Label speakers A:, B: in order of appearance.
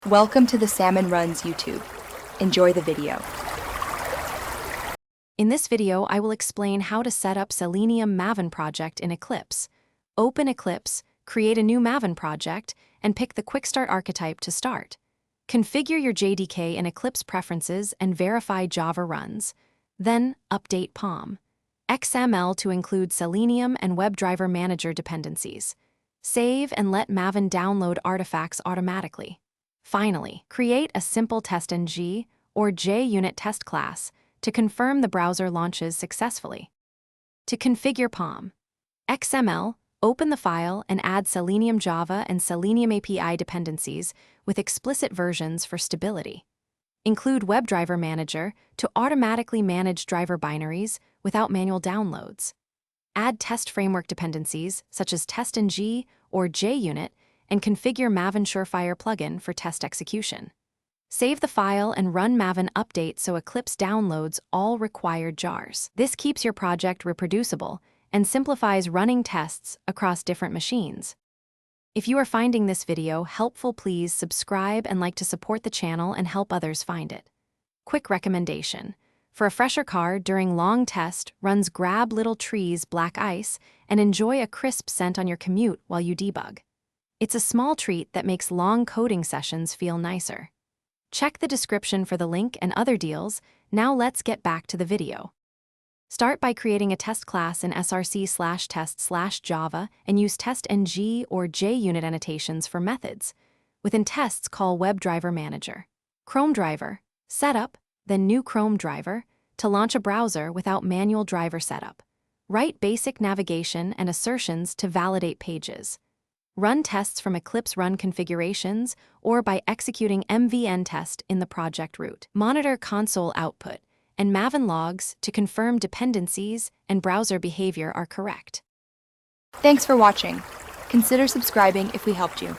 A: Welcome to the Salmon Runs YouTube. Enjoy the video.
B: In this video, I will explain how to set up Selenium Maven project in Eclipse. Open Eclipse, create a new Maven project, and pick the Quick Start archetype to start. Configure your JDK in Eclipse preferences and verify Java runs. Then, update POM. XML to include Selenium and WebDriver Manager dependencies. Save and let Maven download artifacts automatically. Finally, create a simple testng or JUnit test class to confirm the browser launches successfully. To configure POM, XML, open the file and add Selenium Java and Selenium API dependencies with explicit versions for stability. Include WebDriver Manager to automatically manage driver binaries without manual downloads. Add test framework dependencies such as testng or JUnit and configure Maven Surefire plugin for test execution. Save the file and run Maven update so Eclipse downloads all required jars. This keeps your project reproducible and simplifies running tests across different machines. If you are finding this video helpful, please subscribe and like to support the channel and help others find it. Quick recommendation. For a fresher car during long test, runs Grab Little Trees Black Ice and enjoy a crisp scent on your commute while you debug. It's a small treat that makes long coding sessions feel nicer. Check the description for the link and other deals. Now let's get back to the video. Start by creating a test class in src/test/java and use testng or JUnit annotations for methods. Within tests, call WebDriver Manager. Chrome driver, setup, then new Chrome driver, to launch a browser without manual driver setup. Write basic navigation and assertions to validate pages. Run tests from Eclipse run configurations or by executing mvn test in the project root. Monitor console output and Maven logs to confirm dependencies and browser behavior are correct.
A: Thanks for watching. Consider subscribing if we helped you.